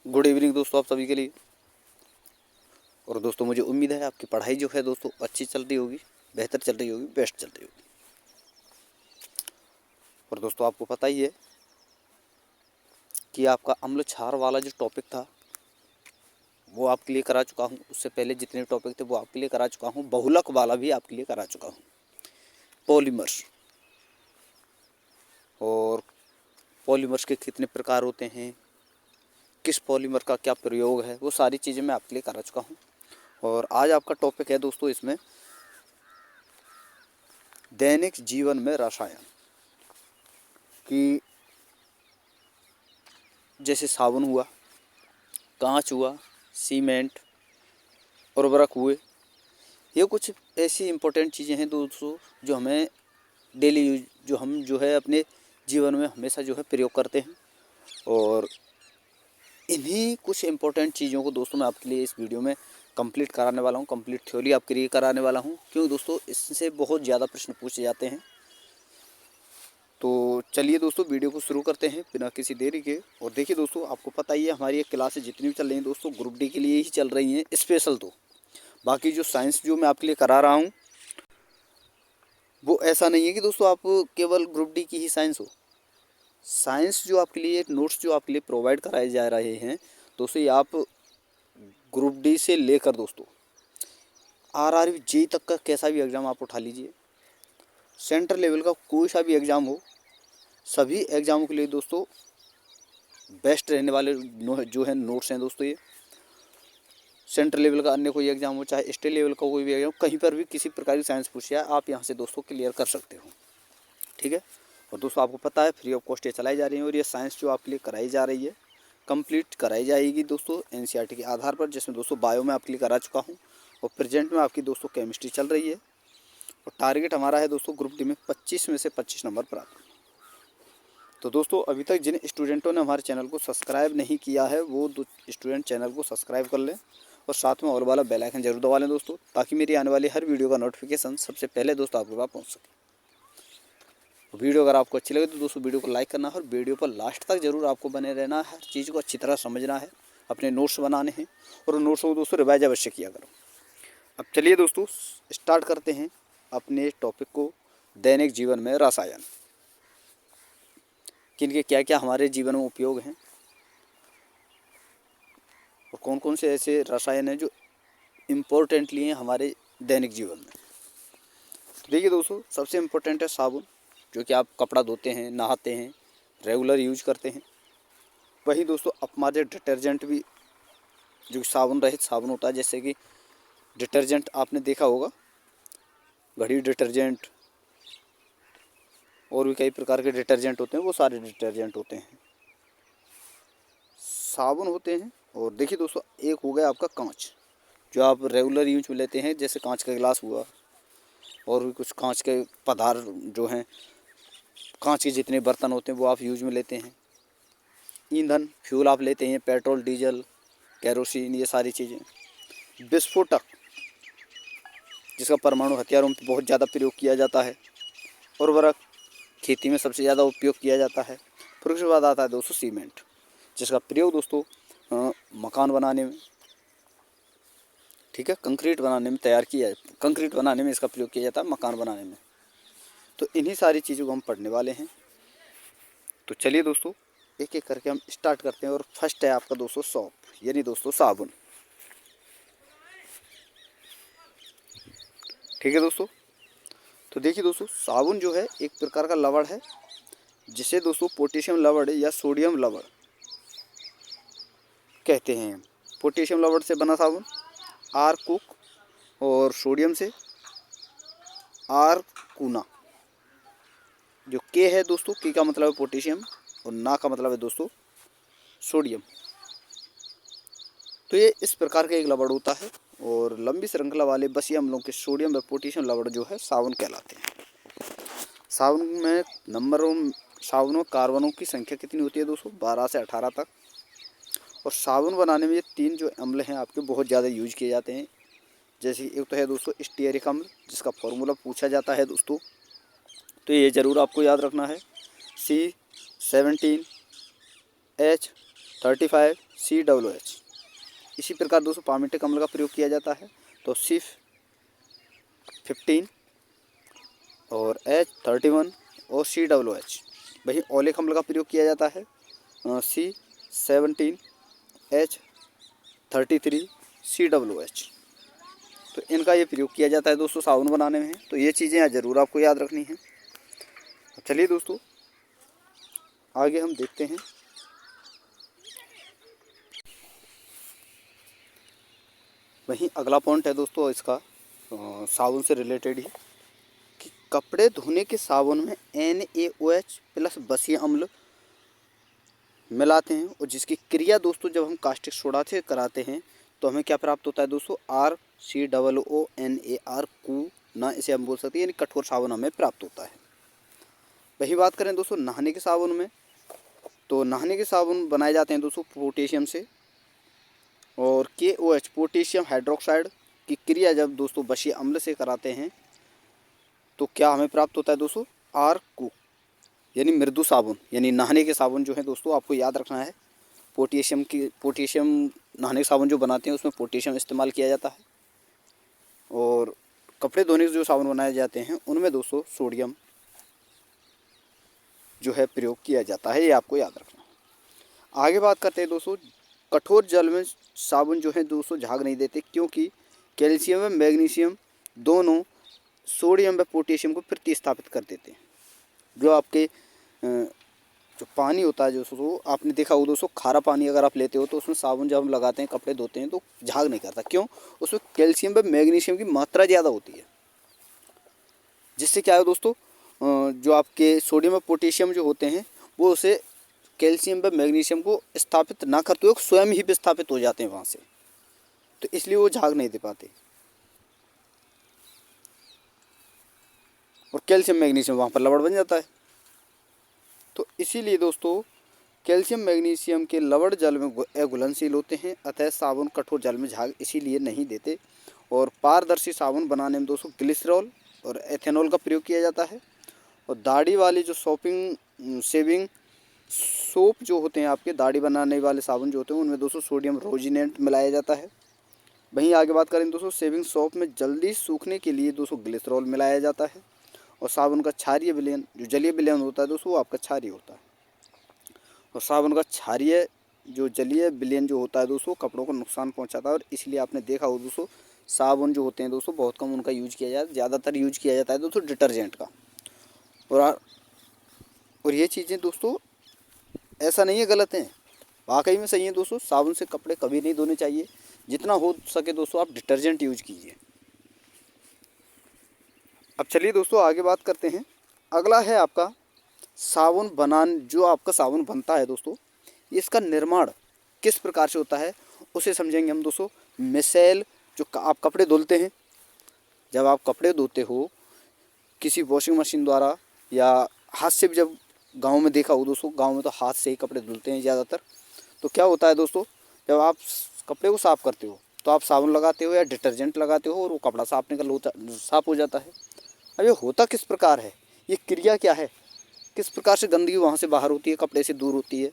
Good evening दोस्तों आप सभी के लिए। और दोस्तों मुझे उम्मीद है आपकी पढ़ाई जो है दोस्तों अच्छी चल रही होगी, बेहतर चल रही होगी, बेस्ट चल रही होगी। और दोस्तों आपको पता ही है कि आपका अम्ल क्षार वाला जो टॉपिक था वो आपके लिए करा चुका हूँ। उससे पहले जितने टॉपिक थे वो आपके लिए करा चुका हूँ। बहुलक वाला भी आपके लिए करा चुका हूँ, पॉलीमर्स। और पॉलीमर्स के कितने प्रकार होते हैं, किस पॉलीमर का क्या प्रयोग है, वो सारी चीज़ें मैं आपके लिए करा चुका हूँ। और आज आपका टॉपिक है दोस्तों इसमें दैनिक जीवन में रसायन कि जैसे साबुन हुआ, कांच हुआ, सीमेंट, उर्वरक हुए। ये कुछ ऐसी इम्पोर्टेंट चीज़ें हैं दोस्तों जो हमें डेली यूज जो हम जो है अपने जीवन में हमेशा जो है प्रयोग करते हैं। और इन्हीं कुछ इम्पोर्टेंट चीज़ों को दोस्तों मैं आपके लिए इस वीडियो में कंप्लीट कराने वाला हूँ, कंप्लीट थ्योरी आपके लिए कराने वाला हूँ, क्योंकि दोस्तों इससे बहुत ज़्यादा प्रश्न पूछे जाते हैं। तो चलिए दोस्तों वीडियो को शुरू करते हैं बिना किसी देरी के। और देखिए दोस्तों आपको पता ही है हमारी ये क्लासेस जितनी भी चल रही हैं दोस्तों ग्रुप डी के लिए ही चल रही हैं स्पेशल। तो बाकी जो साइंस जो मैं आपके लिए करा रहा हूँ वो ऐसा नहीं है कि दोस्तों आप केवल ग्रुप डी की ही साइंस हो। साइंस जो आपके लिए नोट्स जो आपके लिए प्रोवाइड कराए जा रहे हैं दोस्तों, ये आप ग्रुप डी से लेकर दोस्तों आरआरबी जेई तक का कैसा भी एग्ज़ाम आप उठा लीजिए, सेंट्रल लेवल का कोई सा भी एग्ज़ाम हो, सभी एग्ज़ामों के लिए दोस्तों बेस्ट रहने वाले जो है नोट्स हैं दोस्तों। ये सेंट्रल लेवल का अन्य कोई एग्ज़ाम हो, चाहे स्टेट लेवल का कोई भी एग्ज़ाम, कहीं पर भी किसी प्रकार की साइंस पूछे आप यहाँ से दोस्तों क्लियर कर सकते हो, ठीक है। और दोस्तों आपको पता है फ्री ऑफ कॉस्ट ये चलाई जा रही है। और ये साइंस जो आपके लिए कराई जा रही है कंप्लीट कराई जाएगी दोस्तों एनसीईआरटी के आधार पर, जिसमें दोस्तों बायो में आपके लिए करा चुका हूँ और प्रेजेंट में आपकी दोस्तों केमिस्ट्री चल रही है। और टारगेट हमारा है दोस्तों ग्रुप डी में 25 में से 25 नंबर प्राप्त। तो दोस्तों अभी तक जिन स्टूडेंटों ने हमारे चैनल को सब्सक्राइब नहीं किया है वो स्टूडेंट चैनल को सब्सक्राइब कर लें और साथ में और वाला बेल आइकन जरूर दबा लें दोस्तों, ताकि मेरी आने वाली हर वीडियो का नोटिफिकेशन सबसे पहले दोस्तों आपके पास पहुँच सके। वीडियो अगर आपको अच्छी लगे तो दोस्तों वीडियो को लाइक करना है और वीडियो पर लास्ट तक जरूर आपको बने रहना है। हर चीज़ को अच्छी तरह समझना है, अपने नोट्स बनाने हैं और नोट्सों को दोस्तों रिवाइज अवश्य किया करो। अब चलिए दोस्तों स्टार्ट करते हैं अपने टॉपिक को, दैनिक जीवन में रसायन, किनके क्या क्या हमारे जीवन में उपयोग हैं और कौन कौन से ऐसे रसायन हैं जो इम्पोर्टेंटली हैं हमारे दैनिक जीवन में। तो देखिए दोस्तों सबसे इम्पोर्टेंट है साबुन, जो कि आप कपड़ा धोते हैं, नहाते हैं, रेगुलर यूज करते हैं। वही दोस्तों हमारे डिटर्जेंट भी जो साबुन रहित साबुन होता है, जैसे कि डिटर्जेंट आपने देखा होगा, घड़ी डिटर्जेंट और भी कई प्रकार के डिटर्जेंट होते हैं, वो सारे डिटर्जेंट होते हैं, साबुन होते हैं। और देखिए दोस्तों एक हो गया आपका कांच, जो आप रेगुलर यूज में लेते हैं, जैसे कांच का गिलास हुआ और भी कुछ कांच के पदार्थ जो हैं, कांच के जितने बर्तन होते हैं वो आप यूज में लेते हैं। ईंधन फ्यूल आप लेते हैं, पेट्रोल, डीजल, केरोसिन, ये सारी चीज़ें। विस्फोटक जिसका परमाणु हथियारों में बहुत ज़्यादा प्रयोग किया जाता है। उर्वरक खेती में सबसे ज़्यादा उपयोग किया जाता है। फिर उसके बाद आता है दोस्तों सीमेंट, जिसका प्रयोग दोस्तों मकान बनाने में, ठीक है, कंक्रीट बनाने में कंक्रीट बनाने में इसका प्रयोग किया जाता है, मकान बनाने में। तो इन्हीं सारी चीज़ों को हम पढ़ने वाले हैं। तो चलिए दोस्तों एक एक करके हम स्टार्ट करते हैं। और फर्स्ट है आपका दोस्तों सॉप, यानी दोस्तों साबुन, ठीक है दोस्तों। तो देखिए दोस्तों साबुन जो है एक प्रकार का लवण है, जिसे दोस्तों पोटेशियम लवण या सोडियम लवण कहते हैं। पोटेशियम लवण से बना साबुन आर कुक, और सोडियम से आर कूना। जो के है दोस्तों, के का मतलब है पोटेशियम और ना का मतलब है दोस्तों सोडियम। तो ये इस प्रकार का एक लवण होता है और लंबी श्रृंखला वाले बसीय अम्लों के सोडियम व पोटेशियम लवण जो है साबुन कहलाते हैं। साबुन में साबुनों कार्बनों की संख्या कितनी होती है दोस्तों, 12 से 18 तक। और साबुन बनाने में ये 3 जो अम्ल हैं आपके बहुत ज़्यादा यूज किए जाते हैं। जैसे एक तो है दोस्तों स्टीयरिक अम्ल, जिसका फॉर्मूला पूछा जाता है दोस्तों, तो ये ज़रूर आपको याद रखना है, C17H35 COOH। इसी प्रकार दोस्तों पामेटिक अम्ल का प्रयोग किया जाता है तो C15 और H31 और COOH। वहीं ओलिक अम्ल का प्रयोग किया जाता है C17 H33 COOH। तो इनका ये प्रयोग किया जाता है दोस्तों साबुन बनाने में। तो ये चीज़ें ज़रूर आपको याद रखनी है। चलिए दोस्तों आगे हम देखते हैं। वहीं अगला पॉइंट है दोस्तों इसका साबुन से रिलेटेड ही कि कपड़े धोने के साबुन में NaOH प्लस बसीय अम्ल मिलाते हैं और जिसकी क्रिया दोस्तों जब हम कास्टिक सोडा से कराते हैं तो हमें क्या प्राप्त होता है दोस्तों RCOONAR कू ना इसे हम बोल सकते हैं, यानी कठोर साबुन हमें प्राप्त होता है। वही बात करें दोस्तों नहाने के साबुन में तो नहाने के साबुन बनाए जाते हैं दोस्तों पोटेशियम से और KOH पोटेशियम हाइड्रोक्साइड की क्रिया जब दोस्तों बसीय अम्ल से कराते हैं तो क्या हमें प्राप्त होता है दोस्तों RCOO यानी मृदु साबुन। यानी नहाने के साबुन जो है दोस्तों आपको याद रखना है पोटेशियम नहाने के साबुन जो बनाते हैं उसमें पोटेशियम इस्तेमाल किया जाता है और कपड़े धोने के जो साबुन बनाए जाते हैं उनमें दोस्तों सोडियम जो है प्रयोग किया जाता है, ये आपको याद रखना है। आगे बात करते हैं दोस्तों कठोर जल में साबुन जो है दोस्तों झाग नहीं देते क्योंकि कैल्शियम व मैग्नीशियम दोनों सोडियम व पोटेशियम को प्रतिस्थापित कर देते हैं। जो आपके जो पानी होता है दोस्तों आपने देखा हो दोस्तों खारा पानी अगर आप लेते हो तो उसमें साबुन जब हम लगाते हैं कपड़े धोते हैं तो झाग नहीं करता। क्यों? उसमें कैल्शियम व मैग्नीशियम की मात्रा ज़्यादा होती है, जिससे क्या है दोस्तों जो आपके सोडियम व पोटेशियम जो होते हैं वो उसे कैल्शियम व मैग्नीशियम को स्थापित ना करते हुए स्वयं ही विस्थापित हो जाते हैं वहाँ से, तो इसलिए वो झाग नहीं दे पाते और कैल्शियम मैग्नीशियम वहाँ पर लवण बन जाता है। तो इसीलिए दोस्तों कैल्शियम मैग्नीशियम के लवण जल में घुलनशील होते हैं, अतः साबुन कठोर जल में झाग इसीलिए नहीं देते। और पारदर्शी साबुन बनाने में दोस्तों ग्लिसरॉल और एथेनॉल का प्रयोग किया जाता है। और दाढ़ी वाली जो शेविंग सोप जो होते हैं आपके दाढ़ी बनाने वाले साबुन जो होते हैं उनमें दोस्तों सोडियम रोजिनेंट मिलाया जाता है। वहीं आगे बात करें दोस्तों शेविंग सोप में जल्दी सूखने के लिए दोस्तों ग्लिसरॉल मिलाया जाता है। और साबुन का क्षारीय विलयन जो जलीय विलयन होता है दोस्तों वो आपका क्षारीय होता है। और साबुन का क्षारीय जो जलीय विलयन जो होता है दोस्तों कपड़ों को नुकसान पहुंचाता है और इसलिए आपने देखा हो दोस्तों साबुन जो होते हैं दोस्तों बहुत कम उनका यूज किया जाता है, ज़्यादातर यूज किया जाता है दोस्तों डिटर्जेंट का। और ये चीज़ें दोस्तों ऐसा नहीं है गलत हैं, वाकई में सही है दोस्तों। साबुन से कपड़े कभी नहीं धोने चाहिए, जितना हो सके दोस्तों आप डिटर्जेंट यूज कीजिए। अब चलिए दोस्तों आगे बात करते हैं। अगला है आपका साबुन जो आपका साबुन बनता है दोस्तों इसका निर्माण किस प्रकार से होता है उसे समझेंगे हम दोस्तों। मिसेल जो आप कपड़े धुलते हैं, जब आप कपड़े धोते हो किसी वॉशिंग मशीन द्वारा या हाथ से भी, जब गांव में देखा हो दोस्तों गांव में तो हाथ से ही कपड़े धुलते हैं ज़्यादातर। तो क्या होता है दोस्तों जब आप कपड़े को साफ़ करते हो तो आप साबुन लगाते हो या डिटर्जेंट लगाते हो और वो कपड़ा साफ़ हो जाता है। अब ये होता किस प्रकार है, ये क्रिया क्या है, किस प्रकार से गंदगी वहाँ से बाहर होती है कपड़े से दूर होती है,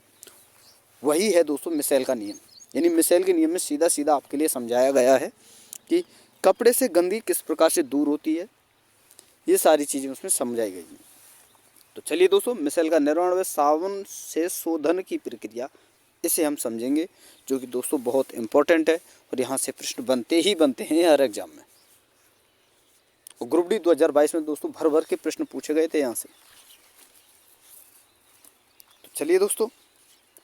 वही है दोस्तों मिसेल का नियम। यानी मिसेल के नियम में सीधा सीधा आपके लिए समझाया गया है कि कपड़े से गंदगी किस प्रकार से दूर होती है, ये सारी चीज़ें उसमें समझाई गई हैं। तो चलिए दोस्तों मिसेल का निर्माण व साबुन से शोधन की प्रक्रिया इसे हम समझेंगे, जो कि दोस्तों बहुत इम्पोर्टेंट है और यहाँ से प्रश्न बनते ही बनते हैं हर एग्जाम में। और ग्रुप डी 2022 में दोस्तों भर भर के प्रश्न पूछे गए थे यहाँ से। तो चलिए दोस्तों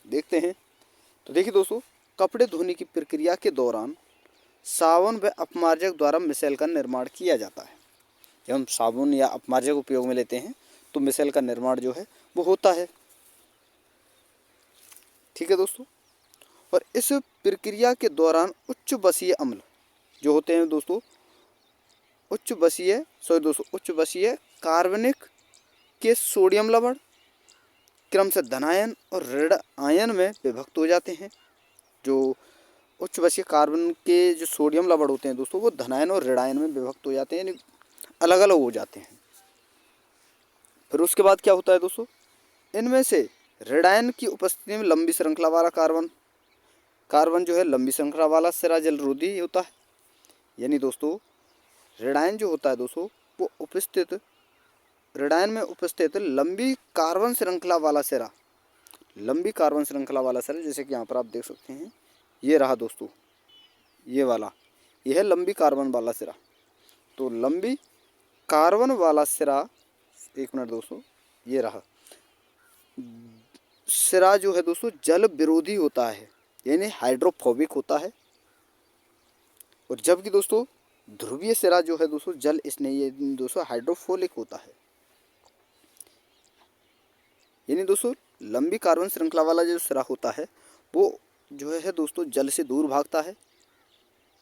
देखते हैं। तो देखिए दोस्तों कपड़े धोने की प्रक्रिया के दौरान साबुन व अपमार्जक द्वारा मिसेल का निर्माण किया जाता है। जब हम साबुन या अपमार्जक उपयोग में लेते हैं तो मिसेल का निर्माण जो है वो होता है, ठीक है दोस्तों। और इस प्रक्रिया के दौरान उच्च बसीय अम्ल जो होते हैं दोस्तों उच्च बसीय कार्बनिक के सोडियम लवण क्रम से धनायन और ऋण आयन में विभक्त हो जाते हैं। जो उच्च बसीय कार्बन के जो सोडियम लवण होते हैं दोस्तों वो धनायन और ऋण आयन में विभक्त हो जाते हैं, यानी अलग अलग हो जाते हैं। फिर उसके बाद क्या होता है दोस्तों, इनमें से ऋण आयन की उपस्थिति में लंबी श्रृंखला वाला कार्बन कार्बन जो है लंबी श्रृंखला वाला सिरा जलरोधी होता है। यानी दोस्तों रेडायन जो होता है दोस्तों वो रेडायन में उपस्थित लंबी कार्बन श्रृंखला वाला सिरा, लंबी कार्बन श्रृंखला वाला सिरा, जैसे कि यहाँ पर आप देख सकते हैं ये रहा दोस्तों, ये वाला, यह है लंबी कार्बन वाला सिरा। तो लंबी कार्बन वाला सिरा, एक मिनट दोस्तों, ये रहा सिरा जो है दोस्तों जल विरोधी होता है, यानी हाइड्रोफोबिक होता है। और जबकि दोस्तों ध्रुवीय सिरा जो है दोस्तों जल स्नेही दोस्तों हाइड्रोफोलिक होता है। यानी दोस्तों लंबी कार्बन श्रृंखला वाला जो सिरा होता है वो जो है दोस्तों जल से दूर भागता है,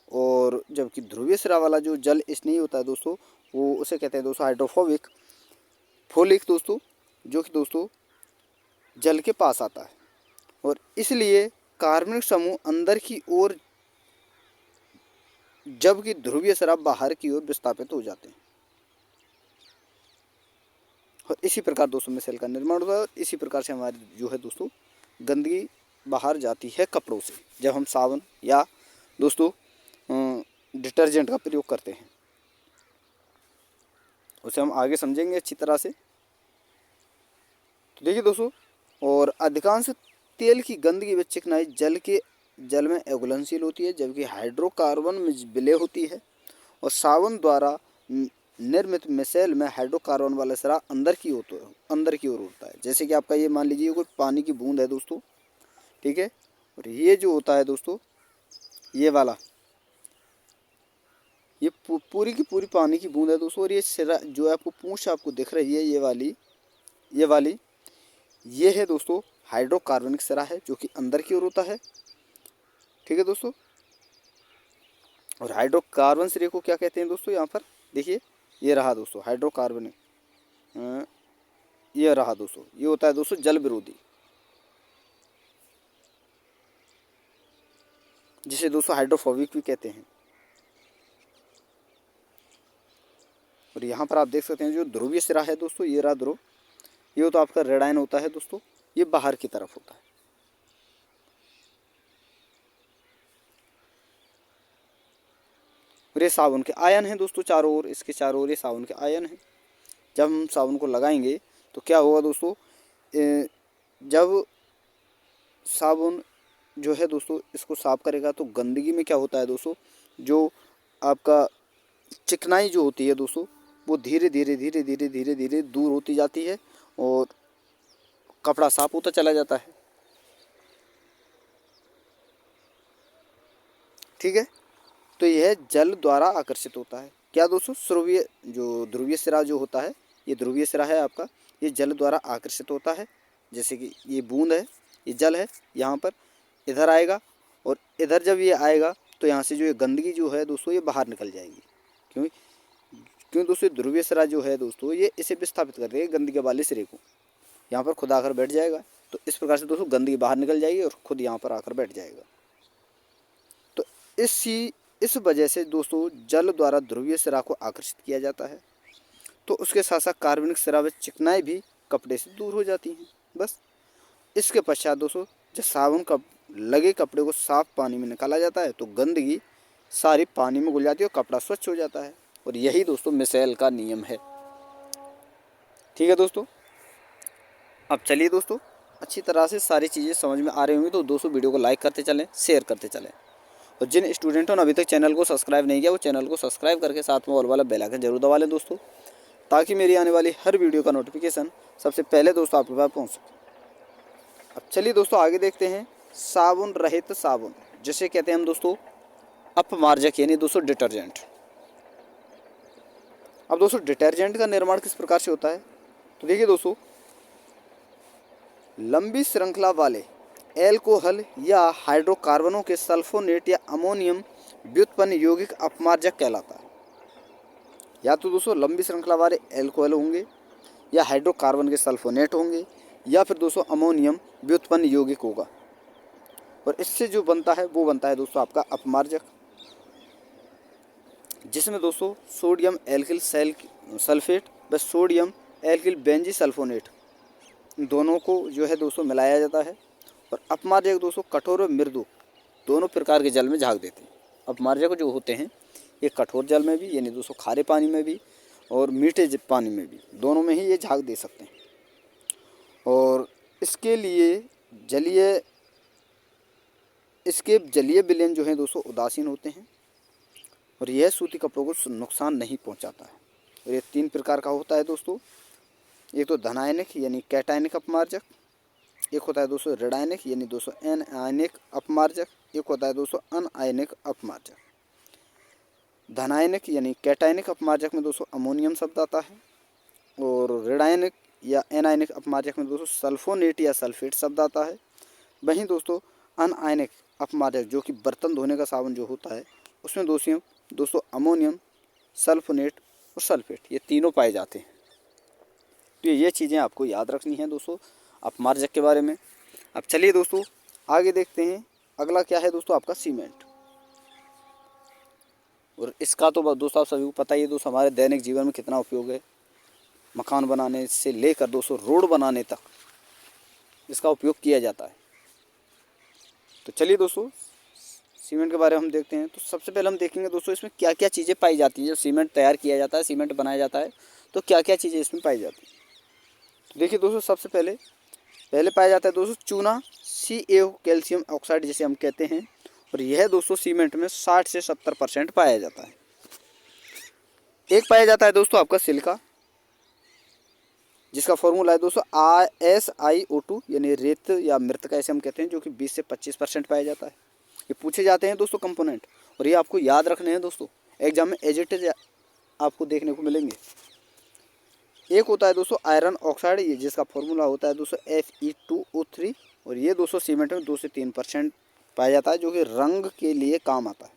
और जबकि ध्रुवीय सिरा वाला जो जल स्नेही होता है दोस्तों वो उसे कहते हैं दोस्तों हाइड्रोफोबिक फोलिक दोस्तों, जो कि दोस्तों जल के पास आता है। और इसलिए कार्बनिक समूह अंदर की ओर, जबकि ध्रुवीय सिरा बाहर की ओर विस्थापित हो जाते हैं। और इसी प्रकार दोस्तों में सेल का निर्माण होता है। इसी प्रकार से हमारी जो है दोस्तों गंदगी बाहर जाती है कपड़ों से, जब हम साबुन या दोस्तों डिटर्जेंट का प्रयोग करते हैं। उसे हम आगे समझेंगे अच्छी तरह से। तो देखिए दोस्तों, और अधिकांश तेल की गंदगी व चिकनाई जल में अघुलनशील होती है, जबकि हाइड्रोकार्बन में विलय होती है। और साबुन द्वारा निर्मित मिसेल में हाइड्रोकार्बन वाला सिरा अंदर की ओर होता है। जैसे कि आपका ये मान लीजिए कोई पानी की बूंद है दोस्तों, ठीक है, और ये जो होता है दोस्तों ये वाला, ये पूरी की पूरी पानी की बूंद है दोस्तों। और ये सिरा जो है आपको पूंछ आपको दिख रही है, ये वाली ये है दोस्तों हाइड्रोकार्बनिक सिरा है, जो कि अंदर की ओर होता है, ठीक है दोस्तों। और हाइड्रोकार्बन सिरे को क्या कहते हैं दोस्तों, यहाँ पर देखिए ये रहा दोस्तों हाइड्रोकार्बनिक, ये रहा दोस्तों, ये होता है दोस्तों जल विरोधी, जिसे दोस्तों हाइड्रोफोबिक भी कहते हैं। और यहाँ पर आप देख सकते हैं जो ध्रुवीय सिरा है दोस्तों, ये रहा ध्रुव, ये तो आपका रेडायन होता है दोस्तों, ये बाहर की तरफ होता है। और ये साबुन के आयन हैं दोस्तों चारों ओर, इसके चारों ओर ये साबुन के आयन हैं। जब हम साबुन को लगाएंगे तो क्या होगा दोस्तों, जब साबुन जो है दोस्तों इसको साफ करेगा तो गंदगी में क्या होता है दोस्तों, जो आपका चिकनाई जो होती है दोस्तों वो धीरे धीरे दूर होती जाती है और कपड़ा साफ होता चला जाता है, ठीक है। तो यह जल द्वारा आकर्षित होता है। क्या दोस्तों, ध्रुवीय सिरा जो होता है, ये ध्रुवीय सिरा है आपका, ये जल द्वारा आकर्षित होता है। जैसे कि ये बूंद है, ये जल है, यहाँ पर इधर आएगा, और इधर जब ये आएगा तो यहाँ से जो ये गंदगी जो है दोस्तों ये बाहर निकल जाएगी। क्यों दोस्तों, ध्रुवीय सिरा जो है दोस्तों ये इसे विस्थापित कर देगा गंदगी वाले सिरे को, यहाँ पर खुद आकर बैठ जाएगा। तो इस प्रकार से दोस्तों गंदगी बाहर निकल जाएगी और खुद यहाँ पर आकर बैठ जाएगा। तो इस वजह से दोस्तों जल द्वारा ध्रुवीय सिरा को आकर्षित किया जाता है। तो उसके साथ साथ कार्बनिक सिरा व चिकनाई भी कपड़े से दूर हो जाती हैं। बस इसके पश्चात दोस्तों जब साबुन का लगे कपड़े को साफ पानी में निकाला जाता है तो गंदगी सारी पानी में घुल जाती है और कपड़ा स्वच्छ हो जाता है। और यही दोस्तों मिसेल का नियम है, ठीक है दोस्तों। अब चलिए दोस्तों, अच्छी तरह से सारी चीज़ें समझ में आ रही होंगी तो दोस्तों वीडियो को लाइक करते चलें, शेयर करते चलें। और जिन स्टूडेंटों ने अभी तक चैनल को सब्सक्राइब नहीं किया वो चैनल को सब्सक्राइब करके साथ में ऑल वाला बेल आइकन जरूर दबा लें दोस्तों, ताकि मेरी आने वाली हर वीडियो का नोटिफिकेशन सबसे पहले दोस्तों आपके पास पहुँच सके। अब चलिए दोस्तों आगे देखते हैं साबुन रहित साबुन, जिसे कहते हैं हम दोस्तों अपमार्जक, यानी दोस्तों डिटर्जेंट। अब दोस्तों डिटर्जेंट का निर्माण किस प्रकार से होता है, तो देखिए दोस्तों लंबी श्रृंखला वाले एल्कोहल या हाइड्रोकार्बनों के सल्फोनेट या अमोनियम व्युत्पन्न यौगिक अपमार्जक कहलाता है। या तो दोस्तों लंबी श्रृंखला वाले एल्कोहल होंगे या हाइड्रोकार्बन के सल्फोनेट होंगे या फिर दोस्तों अमोनियम व्युत्पन्न यौगिक होगा, और इससे जो बनता है वो बनता है दोस्तों आपका अपमार्जक, जिसमें दोस्तों सोडियम एल्किल सल्फेट व सोडियम एल्किल बेंजी सल्फोनेट दोनों को जो है दोस्तों मिलाया जाता है। और अपमार्जक दोस्तों कठोर व मृदु दोनों प्रकार के जल में झाग देते हैं। अपमार्जक जो होते हैं ये कठोर जल में भी यानी दोस्तों खारे पानी में भी और मीठे पानी में भी, दोनों में ही ये झाग दे सकते हैं। और इसके जलीय विलयन जो है दोस्तों उदासीन होते हैं और यह सूती कपड़ों को नुकसान नहीं पहुंचाता है। और ये 3 प्रकार का होता है दोस्तों। एक तो धनायनिक यानी कैटायनिक अपमार्जक, एक होता है दोस्तों ऋणायनिक यानी दोस्तों एनायनिक अपमार्जक, एक होता है दोस्तों अनआयनिक अपमार्जक। धनायनिक यानी कैटायनिक अपमार्जक में दोस्तों अमोनियम शब्द आता है और ऋणायनिक या एनायनिक अपमार्जक में दोस्तों सल्फोनेट या सल्फेट शब्द आता है। वहीं दोस्तों अनआयनिक अपमार्जक जो कि बर्तन धोने का साबुन जो होता है उसमें दोस्तों अमोनियम, सल्फोनेट और सल्फेट ये तीनों पाए जाते हैं। तो ये चीज़ें आपको याद रखनी है दोस्तों अपमार्जक के बारे में। अब चलिए दोस्तों आगे देखते हैं अगला क्या है दोस्तों आपका सीमेंट। और इसका तो दोस्तों आप सभी को पता ही है दोस्तों हमारे दैनिक जीवन में कितना उपयोग है। मकान बनाने से लेकर दोस्तों रोड बनाने तक इसका उपयोग किया जाता है। तो चलिए दोस्तों सीमेंट के बारे में हम देखते हैं। तो सबसे पहले हम देखेंगे दोस्तों इसमें क्या क्या चीज़ें पाई जाती है। जब सीमेंट तैयार किया जाता है, सीमेंट बनाया जाता है, तो क्या क्या चीज़ें इसमें पाई जाती हैं। तो देखिए दोस्तों सबसे पहले पाया जाता है दोस्तों चूना, CaO कैल्शियम ऑक्साइड जिसे हम कहते हैं। और यह दोस्तों सीमेंट में 60 से 70% पाया जाता है। एक पाया जाता है दोस्तों आपका सिलिका, जिसका फॉर्मूला है दोस्तों SiO2 यानी रेत या मृत ऐसे हम कहते हैं, जो कि 20 से 25% पाया जाता है। ये पूछे जाते हैं दोस्तों कंपोनेंट और ये आपको याद रखने हैं दोस्तों, एग्जाम में एज इट इज आपको देखने को मिलेंगे। एक होता है दोस्तों आयरन ऑक्साइड, ये जिसका फॉर्मूला होता है दोस्तों Fe2O3 और ये दोस्तों सीमेंट में 2 से 3% पाया जाता है, जो कि रंग के लिए काम आता है।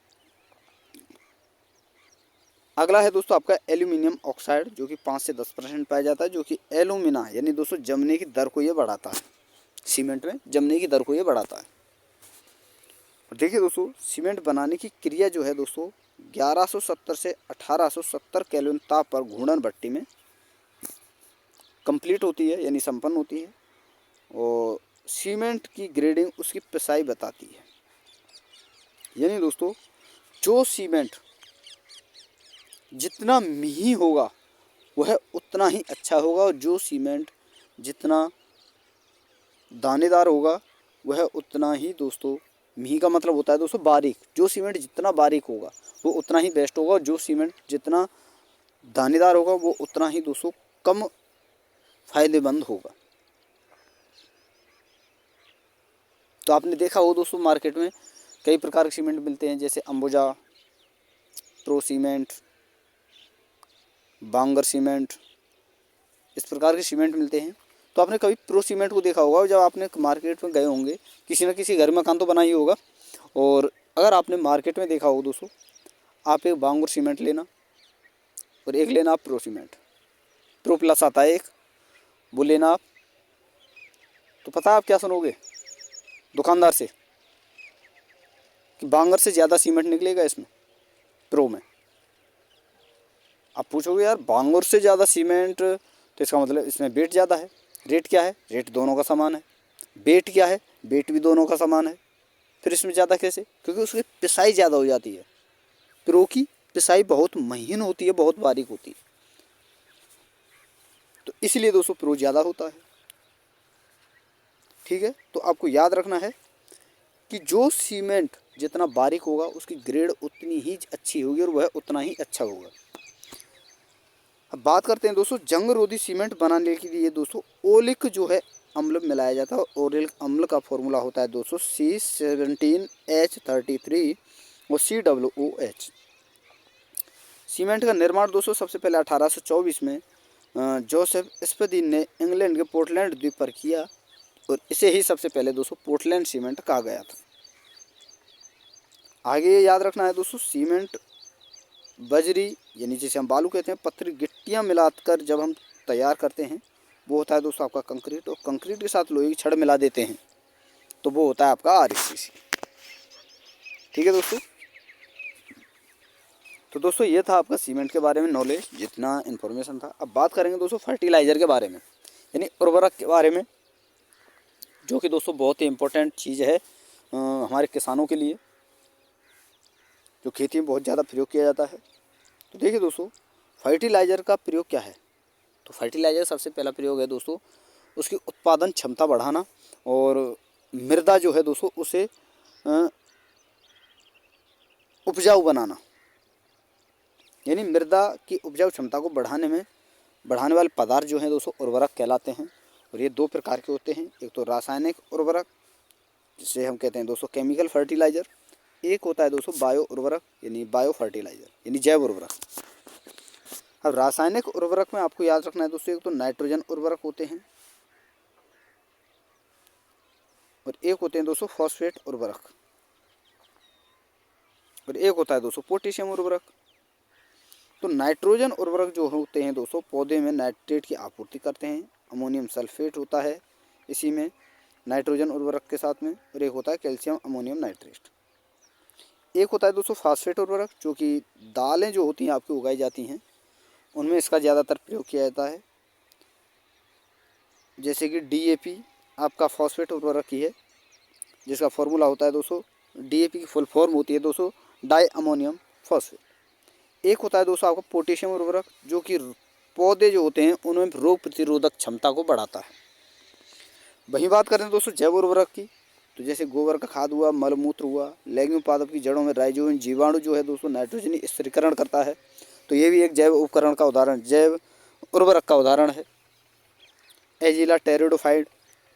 अगला है दोस्तों आपका एल्यूमिनियम ऑक्साइड, जो कि 5 से 10% पाया जाता है, जो कि एलुमिना यानी दोस्तों जमने की दर को ये बढ़ाता है। सीमेंट में जमने की दर को ये बढ़ाता है। और देखिए दोस्तों सीमेंट बनाने की क्रिया जो है दोस्तों 1170 से 1870 केल्विन ताप पर घूर्णन भट्टी में कंप्लीट होती है यानी संपन्न होती है। और सीमेंट की ग्रेडिंग उसकी पिसाई बताती है। यानी दोस्तों जो सीमेंट जितना मिही होगा वह उतना ही अच्छा होगा और जो सीमेंट जितना दानेदार होगा वह उतना ही दोस्तों, मिही का मतलब होता है दोस्तों बारीक, जो सीमेंट जितना बारीक होगा वो उतना ही बेस्ट होगा और जो सीमेंट जितना दानेदार होगा वो उतना ही दोस्तों कम फायदेमंद होगा। तो आपने देखा हो दोस्तों मार्केट में कई प्रकार के सीमेंट मिलते हैं, जैसे अंबुजा, प्रो सीमेंट, बांगर सीमेंट, इस प्रकार के सीमेंट मिलते हैं। तो आपने कभी प्रो सीमेंट को देखा होगा जब आपने मार्केट में गए होंगे, किसी न किसी घर में मकान तो बना ही होगा। और अगर आपने मार्केट में देखा हो दोस्तों, आप एक बांगर सीमेंट लेना और एक लेना आप प्रो सीमेंट, प्रो प्लस आता है एक, वो लेना आप। तो पता है आप क्या सुनोगे दुकानदार से कि बांगर से ज़्यादा सीमेंट निकलेगा इसमें प्रो में। आप पूछोगे यार बांगर से ज़्यादा सीमेंट, तो इसका मतलब इसमें वेट ज़्यादा है। रेट क्या है? रेट दोनों का समान है। वेट क्या है? वेट भी दोनों का समान है। फिर इसमें ज़्यादा कैसे? क्योंकि उसकी पिसाई ज़्यादा हो जाती है। प्रो की पिसाई बहुत महीन होती है, बहुत बारीक होती है, तो इसलिए दोस्तों प्रो ज़्यादा होता है। ठीक है, तो आपको याद रखना है कि जो सीमेंट जितना बारीक होगा उसकी ग्रेड उतनी ही अच्छी होगी और वह उतना ही अच्छा होगा। अब बात करते हैं दोस्तों जंग रोधी सीमेंट बनाने के लिए दोस्तों ओलिक जो है अम्ल मिलाया जाता है। ओलिक अम्ल का फॉर्मूला होता है दोस्तों C17H33 और COOH। सीमेंट का निर्माण दोस्तों सबसे पहले 1824 में जोसेफ स्पदीन ने इंग्लैंड के पोर्टलैंड द्वीप पर किया और इसे ही सबसे पहले दोस्तों पोर्टलैंड सीमेंट कहा गया था। आगे ये याद रखना है दोस्तों सीमेंट बजरी यानी जिसे हम बालू कहते हैं, पत्थर गिट्टियाँ मिलाकर जब हम तैयार करते हैं वो होता है दोस्तों आपका कंक्रीट, और कंक्रीट के साथ लोहे की छड़ मिला देते हैं तो वो होता है आपका RCC। ठीक है दोस्तों, तो दोस्तों ये था आपका सीमेंट के बारे में नॉलेज, जितना इन्फॉर्मेशन था। अब बात करेंगे दोस्तों फर्टिलाइज़र के बारे में यानी उर्वरक के बारे में, जो कि दोस्तों बहुत ही इम्पोर्टेंट चीज़ है हमारे किसानों के लिए, जो खेती में बहुत ज़्यादा प्रयोग किया जाता है। तो देखिए दोस्तों, फर्टिलाइज़र का प्रयोग क्या है। तो फर्टिलाइज़र सबसे पहला प्रयोग है दोस्तों उसकी उत्पादन क्षमता बढ़ाना और मृदा जो है दोस्तों उसे उपजाऊ बनाना, यानी मृदा की उपजाऊ क्षमता को बढ़ाने वाले पदार्थ जो हैं दोस्तों उर्वरक कहलाते हैं। और ये दो प्रकार के होते हैं, एक तो रासायनिक उर्वरक जिसे हम कहते हैं दोस्तों केमिकल फर्टिलाइज़र, एक होता है दोस्तों बायो उर्वरक यानी बायो फर्टिलाइज़र यानी जैव उर्वरक। अब रासायनिक उर्वरक में आपको याद रखना है दोस्तों, एक तो नाइट्रोजन उर्वरक होते हैं और एक होते हैं दोस्तों फॉस्फेट उर्वरक, और एक होता है दोस्तों पोटेशियम उर्वरक। तो नाइट्रोजन उर्वरक जो होते हैं दोस्तों पौधे में नाइट्रेट की आपूर्ति करते हैं। अमोनियम सल्फेट होता है इसी में नाइट्रोजन उर्वरक के साथ में, और एक होता है कैल्शियम अमोनियम नाइट्रेट। एक होता है दोस्तों फास्फेट उर्वरक, जो कि दालें जो होती हैं आपकी उगाई जाती हैं उनमें इसका ज़्यादातर प्रयोग किया जाता है। जैसे कि DAP आपका फॉस्फेट उर्वरक ही है, जिसका फॉर्मूला होता है दोस्तों DAP की फुल फॉर्म होती है दोस्तों डाई अमोनियम फॉस्फेट। एक होता है दोस्तों आपका पोटेशियम उर्वरक, जो कि पौधे जो होते हैं उनमें रोग प्रतिरोधक क्षमता को बढ़ाता है। वहीं बात करें दोस्तों जैव उर्वरक की, तो जैसे गोबर का खाद हुआ, मलमूत्र हुआ, लेग्यूम पादप की जड़ों में राइजोबियम जीवाणु जो है दोस्तों नाइट्रोजन स्थिरीकरण करता है, तो ये भी एक जैव उपकरण का उदाहरण, जैव उर्वरक का उदाहरण है। एजिला टेरिडोफाइड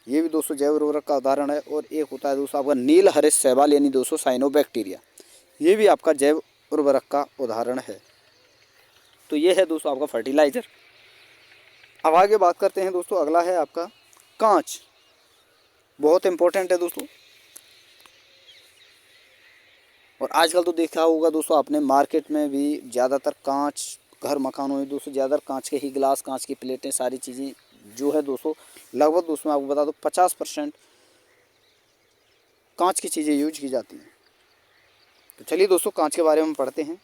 ये भी दोस्तों जैव उर्वरक का उदाहरण है। और एक होता है दोस्तों आपका नील हरित शैवाल यानी दोस्तों साइनोबैक्टीरिया, ये भी आपका जैव उर्वरक का उदाहरण है। तो ये है दोस्तों आपका फर्टिलाइज़र। अब आगे बात करते हैं दोस्तों, अगला है आपका कांच, बहुत इंपॉर्टेंट है दोस्तों। और आजकल तो देखा होगा दोस्तों आपने मार्केट में भी ज़्यादातर कांच, घर मकानों में दोस्तों ज़्यादातर कांच के ही गिलास, कांच की प्लेटें, सारी चीज़ें जो है दोस्तों लगभग दोस्तों आपको बता दो 50% कांच की चीज़ें यूज की जाती हैं। तो चलिए दोस्तों कांच के बारे में पढ़ते हैं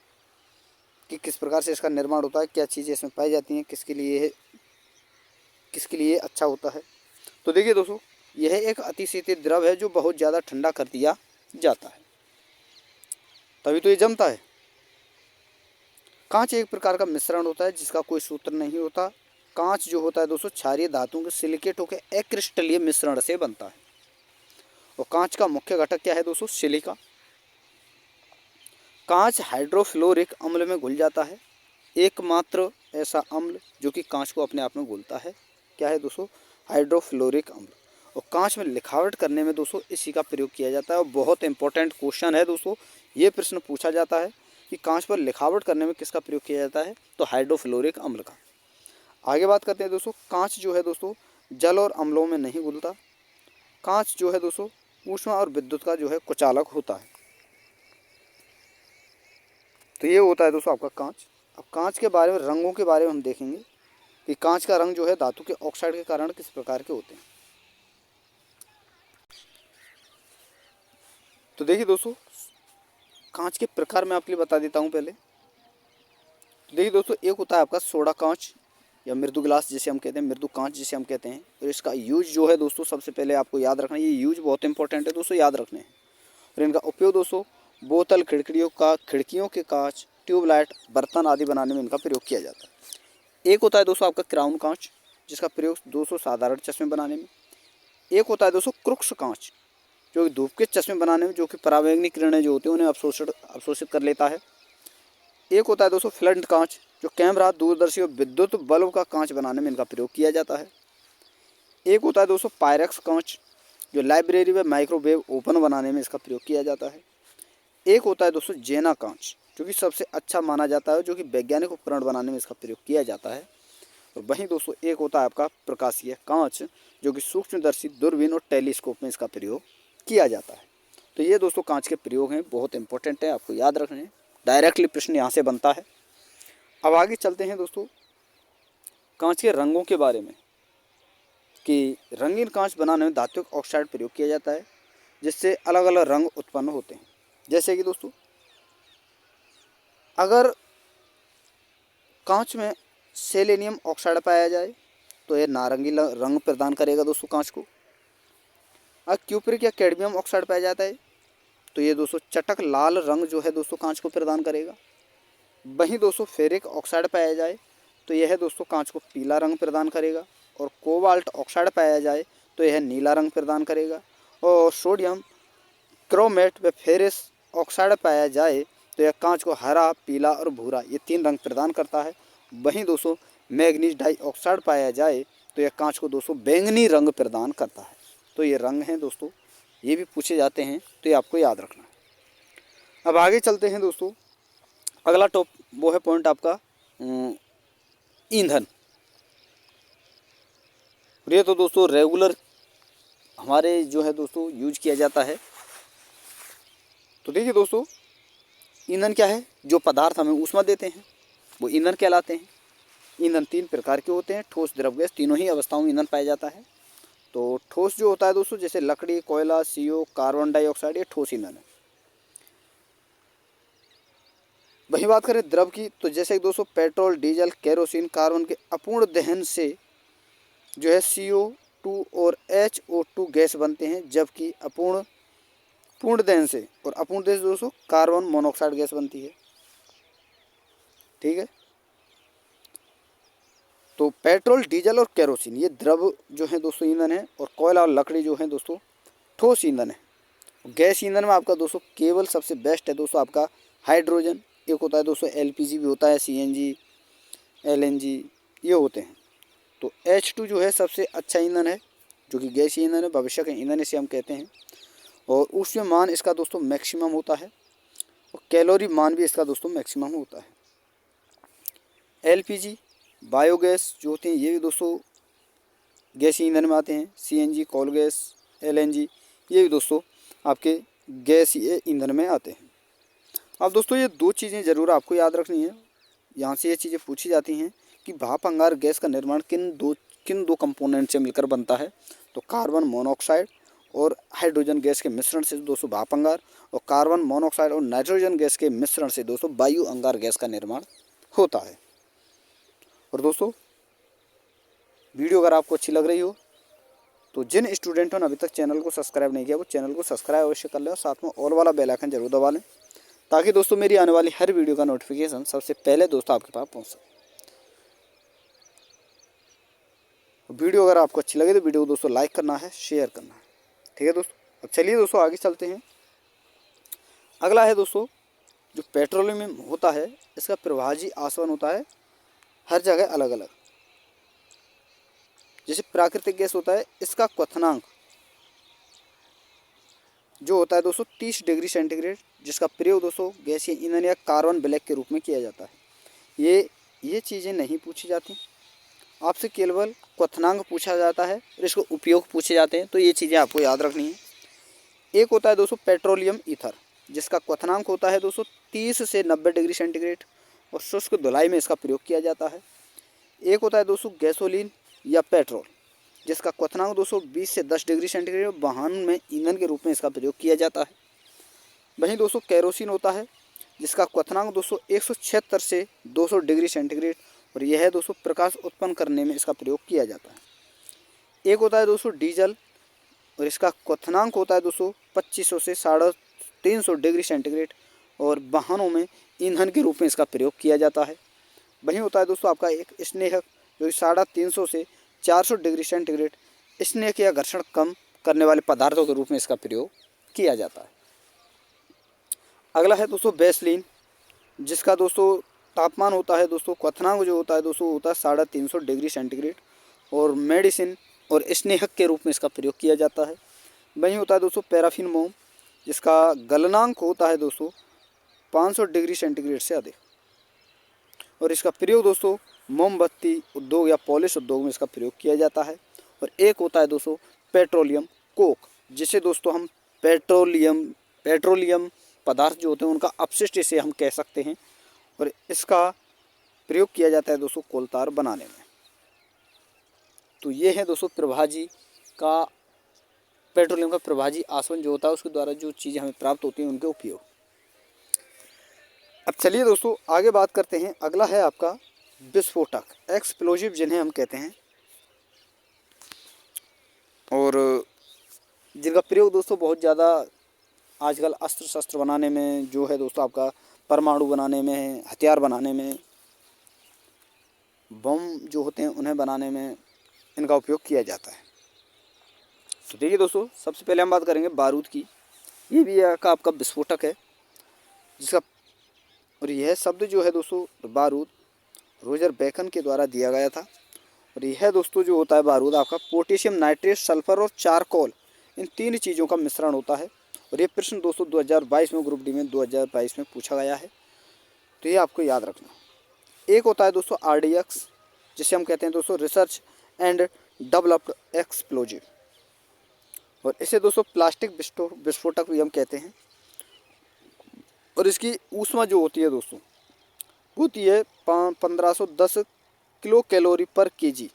कि किस प्रकार से इसका निर्माण होता है, क्या चीज़ें इसमें पाई जाती हैं, किसके लिए अच्छा होता है। तो देखिए दोस्तों, यह एक अतिशीतल द्रव है जो बहुत ज़्यादा ठंडा कर दिया जाता है, तभी तो ये जमता है। कांच एक प्रकार का मिश्रण होता है जिसका कोई सूत्र नहीं होता। कांच जो होता है दोस्तों क्षारीय धातुओं के सिलिकेट होकर अक्रिस्टलीय मिश्रण से बनता है। और कांच का मुख्य घटक क्या है दोस्तों, सिलिका। कांच हाइड्रोफ्लोरिक अम्ल में घुल जाता है, एकमात्र ऐसा अम्ल जो कि कांच को अपने आप में घुलता है, क्या है दोस्तों, हाइड्रोफ्लोरिक अम्ल। और कांच में लिखावट करने में दोस्तों इसी का प्रयोग किया जाता है। और बहुत इंपॉर्टेंट क्वेश्चन है दोस्तों, ये प्रश्न पूछा जाता है कि कांच पर लिखावट करने में किसका प्रयोग किया जाता है, तो हाइड्रोफ्लोरिक अम्ल का। आगे बात करते हैं दोस्तों, कांच जो है दोस्तों जल और अम्लों में नहीं घुलता। कांच जो है दोस्तों ऊष्मा और विद्युत का जो है कुचालक होता है। तो ये होता है दोस्तों आपका कांच। अब कांच के बारे में, रंगों के बारे में हम देखेंगे कि कांच का रंग जो है धातु के ऑक्साइड के कारण किस प्रकार के होते हैं। तो देखिए दोस्तों, कांच के प्रकार मैं आपके लिए बता देता हूँ पहले। तो देखिए दोस्तों, एक होता है आपका सोडा कांच या मृदु ग्लास जिसे हम कहते हैं, मृदु कांच जिसे हम कहते हैं। और इसका यूज जो है दोस्तों सबसे पहले आपको याद रखना है, ये यूज बहुत इंपॉर्टेंट है दोस्तों, याद रखने हैं। और इनका उपयोग दोस्तों बोतल, खिड़कियों के कांच, ट्यूबलाइट, बर्तन आदि बनाने में इनका प्रयोग किया जाता है। एक होता है दोस्तों आपका क्राउन कांच, जिसका प्रयोग दोस्तों साधारण चश्मे बनाने में। एक होता है दोस्तों क्रुक्स कांच, जो धूप के चश्मे बनाने में, जो कि पराबैंगनी किरणें जो होती हैं उन्हें अवशोषित कर लेता है। एक होता है दोस्तों फ्लंट कांच, जो कैमरा, दूरदर्शी और विद्युत बल्ब का कांच बनाने में इनका प्रयोग किया जाता है। एक होता है दोस्तों पायरेक्स कांच, जो लाइब्रेरी व माइक्रोवेव ओवन बनाने में इसका प्रयोग किया जाता है। एक होता है दोस्तों जेना कांच, जो कि सबसे अच्छा माना जाता है, जो कि वैज्ञानिक उपकरण बनाने में इसका प्रयोग किया जाता है। और वहीं दोस्तों एक होता है आपका प्रकाशीय कांच, जो कि सूक्ष्मदर्शी, दूरबीन और टेलीस्कोप में इसका प्रयोग किया जाता है। तो ये दोस्तों कांच के प्रयोग हैं, बहुत इंपॉर्टेंट है, आपको याद रखने हैं। डायरेक्टली प्रश्न यहाँ से बनता है। अब आगे चलते हैं दोस्तों कांच के रंगों के बारे में, कि रंगीन कांच बनाने में धात्विक ऑक्साइड प्रयोग किया जाता है, जिससे अलग अलग रंग उत्पन्न होते हैं। जैसे कि दोस्तों अगर कांच में सेलेनियम ऑक्साइड पाया जाए तो यह नारंगी रंग प्रदान करेगा दोस्तों कांच को। अब क्यूपरिक या कैडमियम ऑक्साइड पाया जाता है तो ये दोस्तों चटक लाल रंग जो है दोस्तों कांच को प्रदान करेगा। वहीं दोस्तों फेरिक ऑक्साइड पाया जाए तो यह दोस्तों कांच को पीला रंग प्रदान करेगा। और कोबाल्ट ऑक्साइड पाया जाए तो यह नीला रंग प्रदान करेगा। और सोडियम क्रोमेट व फेरिस ऑक्साइड पाया जाए तो यह कांच को हरा, पीला और भूरा ये 3 रंग प्रदान करता है। वहीं दोस्तों मैग्नीज डाइऑक्साइड पाया जाए तो यह कांच को दोस्तों बैंगनी रंग प्रदान करता है। तो ये रंग हैं दोस्तों, ये भी पूछे जाते हैं तो ये आपको याद रखना है। अब आगे चलते हैं दोस्तों, अगला वो है पॉइंट आपका ईंधन। ये तो दोस्तों रेगुलर हमारे जो है दोस्तों यूज किया जाता है। तो देखिए दोस्तों, ईंधन क्या है, जो पदार्थ हमें ऊष्मा देते हैं वो ईंधन कहलाते हैं। ईंधन 3 प्रकार के होते हैं, ठोस, द्रव, गैस, तीनों ही अवस्थाओं में ईंधन पाया जाता है। तो ठोस जो होता है दोस्तों, जैसे लकड़ी, कोयला, CO, कार्बन डाइऑक्साइड, ये ठोस ईंधन है। वही बात करें द्रव की तो जैसे दोस्तों पेट्रोल, डीजल, केरोसिन, कार्बन के अपूर्ण दहन से जो है CO2 और HO2 गैस बनते हैं, जबकि पूर्ण दहन से और अपूर्ण दहन से दोस्तों कार्बन मोनोऑक्साइड गैस बनती है। ठीक है, तो पेट्रोल, डीजल और केरोसिन ये द्रव जो है दोस्तों ईंधन है, और कोयला और लकड़ी जो है दोस्तों ठोस ईंधन है। गैस ईंधन में आपका दोस्तों केवल सबसे बेस्ट है दोस्तों आपका हाइड्रोजन, एक होता है दोस्तों LPG भी होता है, CNG, LNG ये होते हैं। तो H2 जो है सबसे अच्छा ईंधन है, जो कि गैस ईंधन है, भविष्य का ईंधन इसे हम कहते हैं। और उसमें मान इसका दोस्तों मैक्सिमम होता है, और कैलोरी मान भी इसका दोस्तों मैक्सिमम होता है। LPG बायोगैस जो होते हैं ये भी दोस्तों गैस ईंधन में आते हैं। CNG कोल गैस, LNG ये भी दोस्तों आपके गैस ईंधन में आते हैं। अब दोस्तों ये 2 चीज़ें ज़रूर आपको याद रखनी है, यहाँ से ये चीज़ें पूछी जाती हैं कि भाप अंगार गैस का निर्माण किन दो कंपोनेंट से मिलकर बनता है। तो कार्बन मोनोऑक्साइड और हाइड्रोजन गैस के मिश्रण से दोस्तों भाप अंगार, और कार्बन मोनोऑक्साइड और नाइट्रोजन गैस के मिश्रण से दोस्तों वायु अंगार गैस का निर्माण होता है। और दोस्तों वीडियो अगर आपको अच्छी लग रही हो तो जिन स्टूडेंटों ने अभी तक चैनल को सब्सक्राइब नहीं किया वो चैनल को सब्सक्राइब अवश्य कर लें, और साथ में ऑल वाला बेल आइकन जरूर दबा लें, ताकि दोस्तों मेरी आने वाली हर वीडियो का नोटिफिकेशन सबसे पहले दोस्तों आपके पास पहुंच सके। वीडियो अगर आपको अच्छी लगे तो वीडियो को दोस्तों लाइक करना है, शेयर करना है। ठीक है दोस्तों, अब चलिए दोस्तों आगे चलते हैं। अगला है दोस्तों जो पेट्रोलियम होता है इसका प्रभाजी आसवन होता है हर जगह अलग अलग। जैसे प्राकृतिक गैस होता है, इसका क्वथनांक जो होता है दोस्तों 30 डिग्री सेंटीग्रेड, जिसका प्रयोग दोस्तों गैसीय ईंधन या कार्बन ब्लैक के रूप में किया जाता है। ये चीज़ें नहीं पूछी जाती, आपसे केवल क्वथनांक पूछा जाता है और इसको उपयोग पूछे जाते हैं। तो ये चीज़ें आपको याद रखनी है। एक होता है दोस्तों पेट्रोलियम ईथर, जिसका क्वथनांक होता है दोस्तों 30 से 90 डिग्री सेंटीग्रेड, और शुष्क धुलाई में इसका प्रयोग किया जाता है। एक होता है दोस्तों गैसोलीन या पेट्रोल, जिसका क्वथनांक दोस्तों 20 से 10 डिग्री सेंटीग्रेड, वाहन में ईंधन के रूप में इसका प्रयोग किया जाता है। वहीं दोस्तों केरोसिन होता है, जिसका क्वथनांक दोस्तों 176 से 200 डिग्री सेंटीग्रेड, और यह है दोस्तों प्रकाश उत्पन्न करने में इसका प्रयोग किया जाता है। एक होता है दोस्तों डीजल, और इसका क्वथनांक होता है दोस्तों 2500 से 350 डिग्री सेंटीग्रेड, और वाहनों में ईंधन के रूप में इसका प्रयोग किया जाता है। वहीं होता है दोस्तों आपका एक स्नेहक, जो 350 से 400 डिग्री सेंटीग्रेड स्नेहक या घर्षण कम करने वाले पदार्थों के रूप में इसका प्रयोग किया जाता है। अगला है दोस्तों वैसलीन, जिसका दोस्तों तापमान होता है दोस्तों, क्वथनांक जो होता है दोस्तों होता है 350 डिग्री सेंटीग्रेड, और मेडिसिन और स्नेहक के रूप में इसका प्रयोग किया जाता है। वहीं होता है दोस्तों पैराफिन मोम, जिसका गलनांक होता है दोस्तों 500 डिग्री सेंटीग्रेड से अधिक, और इसका प्रयोग दोस्तों मोमबत्ती उद्योग या पॉलिश उद्योग में इसका प्रयोग किया जाता है। और एक होता है दोस्तों पेट्रोलियम कोक, जिसे दोस्तों हम पेट्रोलियम पदार्थ जो होते हैं उनका अपशिष्ट इसे हम कह सकते हैं, और इसका प्रयोग किया जाता है दोस्तों कोल तार बनाने में। तो ये है दोस्तों प्रभाजी का, पेट्रोलियम का प्रभाजी आसवन जो होता है उसके द्वारा जो चीज़ें हमें प्राप्त होती हैं उनके उपयोग। अब चलिए दोस्तों आगे बात करते हैं। अगला है आपका विस्फोटक, एक्सप्लोजिव जिन्हें हम कहते हैं। और जिनका प्रयोग दोस्तों बहुत ज़्यादा आजकल अस्त्र शस्त्र बनाने में जो है दोस्तों, आपका परमाणु बनाने में, हथियार बनाने में, बम जो होते हैं उन्हें बनाने में इनका उपयोग किया जाता है। तो देखिए दोस्तों, सबसे पहले हम बात करेंगे बारूद की। ये भी आपका विस्फोटक है जिसका, और यह शब्द जो है दोस्तों बारूद रोजर बेकन के द्वारा दिया गया था। और यह दोस्तों जो होता है बारूद आपका पोटेशियम नाइट्रेट, सल्फर और चारकोल, इन 3 चीज़ों का मिश्रण होता है। और ये प्रश्न दोस्तों 2022 में ग्रुप डी में 2022 में पूछा गया है, तो ये आपको याद रखना। एक होता है दोस्तों RDX, जिसे हम कहते हैं दोस्तों रिसर्च एंड डेवलप्ड एक्सप्लोजिव, और इसे दोस्तों प्लास्टिक विस्फोटक भी हम कहते हैं। और इसकी ऊष्मा जो होती है दोस्तों होती है 1510 किलो कैलोरी पर केजी।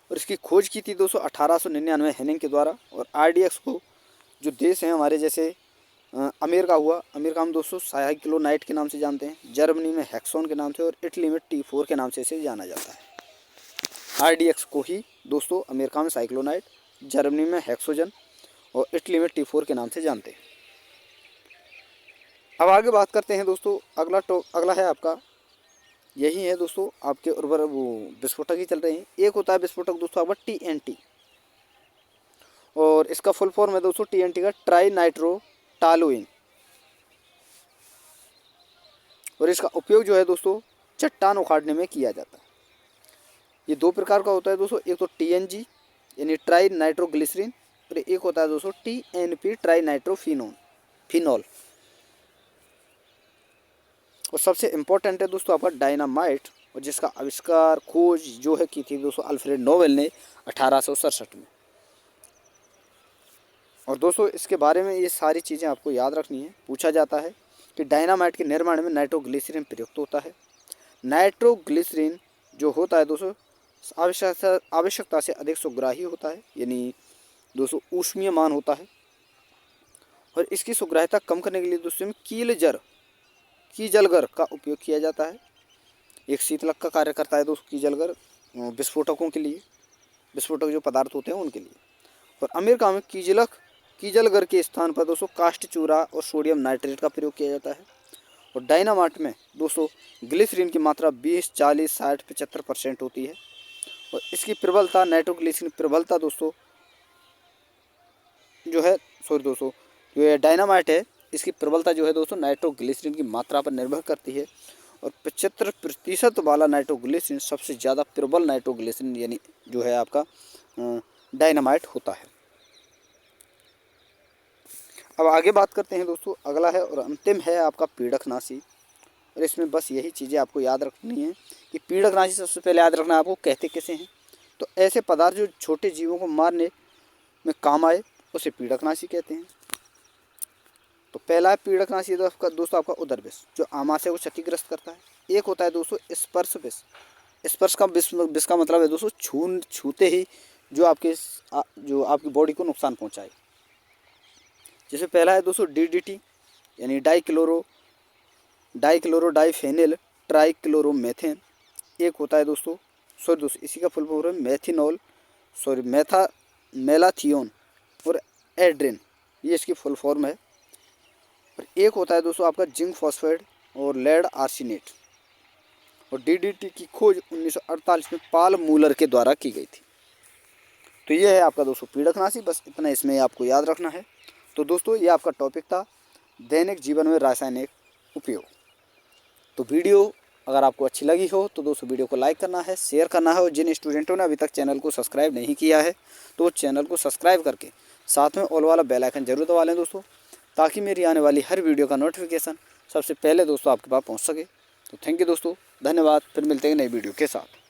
और इसकी खोज की थी दोस्तों 1899 हेनिंग के द्वारा। और RDX को जो देश हैं हमारे जैसे अमेरिका हुआ, अमेरिका में दोस्तों साइक्लोनाइट के नाम से जानते हैं, जर्मनी में हेक्सोन के नाम से, और इटली में T4 के नाम से इसे जाना जाता है। RDX को ही दोस्तों अमेरिका में साइक्लोनाइट, जर्मनी में हेक्सोजन और इटली में T4 के नाम से जानते हैं। अब आगे बात करते हैं दोस्तों, अगला है आपका, यही है दोस्तों आपके उर्वरक वो विस्फोटक ही चल रहे हैं। एक होता है विस्फोटक दोस्तों आपका TNT, और इसका फुल फॉर्म है दोस्तों TNT का ट्राई नाइट्रो टालुइन। और इसका उपयोग जो है दोस्तों चट्टान उखाड़ने में किया जाता है। ये 2 प्रकार का होता है दोस्तों, एक तो TNG यानी ट्राई नाइट्रोग्लिसरीन, और एक होता है दोस्तों TNP ट्राई नाइट्रोफिनॉल। और सबसे इम्पोर्टेंट है दोस्तों आपका डायनामाइट, और जिसका आविष्कार खोज जो है की थी दोस्तों अल्फ्रेड नोबेल ने 1867 में। और दोस्तों इसके बारे में ये सारी चीज़ें आपको याद रखनी है। पूछा जाता है कि डायनामाइट के निर्माण में नाइट्रोग्लिसरीन प्रयुक्त होता है। नाइट्रोग्लिसरीन जो होता है दोस्तों आवश्यकता से अधिक सुग्राही होता है, यानी दोस्तों ऊष्मीय मान होता है। और इसकी सुग्राह्यता कम करने के लिए दोस्तों में कीजलगर का उपयोग किया जाता है। एक शीतलक का कार्य करता है दोस्तों कीजलगर विस्फोटकों के लिए, विस्फोटक जो पदार्थ होते हैं उनके लिए। और अमेरिका में कीजलगर के स्थान पर दोस्तों कास्ट चूरा और सोडियम नाइट्रेट का प्रयोग किया जाता है। और डायनामाइट में दोस्तों ग्लिसरीन की मात्रा 20, 40, 60, 75% होती है। और इसकी प्रबलता, नाइट्रोग्लिसरीन प्रबलता दोस्तों जो है दोस्तों जो ये डायनामाइट है इसकी प्रबलता जो है दोस्तों नाइट्रोग्लिसरीन की मात्रा पर निर्भर करती है। और 75% वाला नाइट्रोग्लिसरीन सबसे ज़्यादा प्रबल नाइट्रोग्लिसरीन यानी जो है आपका डायनामाइट होता है। अब आगे बात करते हैं दोस्तों, अगला है और अंतिम है आपका पीड़कनाशी। और इसमें बस यही चीज़ें आपको याद रखनी है कि पीड़कनाशी सबसे पहले याद रखना है आपको कहते कैसे हैं। तो ऐसे पदार्थ जो छोटे जीवों को मारने में काम आए उसे पीड़कनाशी कहते हैं। तो पहला है पीड़कनाशी दोस्तों आपका उदर विष, जो आमाशय को क्षतिग्रस्त करता है। एक होता है दोस्तों स्पर्श विष। स्पर्श का विष का मतलब है दोस्तों छूते ही जो आपकी बॉडी को नुकसान पहुंचाए। जैसे पहला है दोस्तों DDT यानी डाइक्लोरोडाइफेनिल ट्राइक्लोरोमेथेन। एक होता है दोस्तों इसी का फुल फॉर्म है मेलाथियोन और एड्रिन, ये इसकी फुल फॉर्म है। और एक होता है दोस्तों आपका जिंक फॉस्फेट और लेड आर्सेनेट। और DDT की खोज 1948 में पाल मूलर के द्वारा की गई थी। तो ये है आपका दोस्तों पीड़कनाशी, बस इतना इसमें आपको याद रखना है। तो दोस्तों ये आपका टॉपिक था दैनिक जीवन में रासायनिक उपयोग। तो वीडियो अगर आपको अच्छी लगी हो तो दोस्तों वीडियो को लाइक करना है, शेयर करना है, और जिन स्टूडेंटों ने अभी तक चैनल को सब्सक्राइब नहीं किया है तो वो चैनल को सब्सक्राइब करके साथ में ऑल वाला बेल आइकन जरूर दबा लें दोस्तों, ताकि मेरी आने वाली हर वीडियो का नोटिफिकेशन सबसे पहले दोस्तों आपके पास पहुँच सके। तो थैंक यू दोस्तों, धन्यवाद। फिर मिलते हैं नई वीडियो के साथ।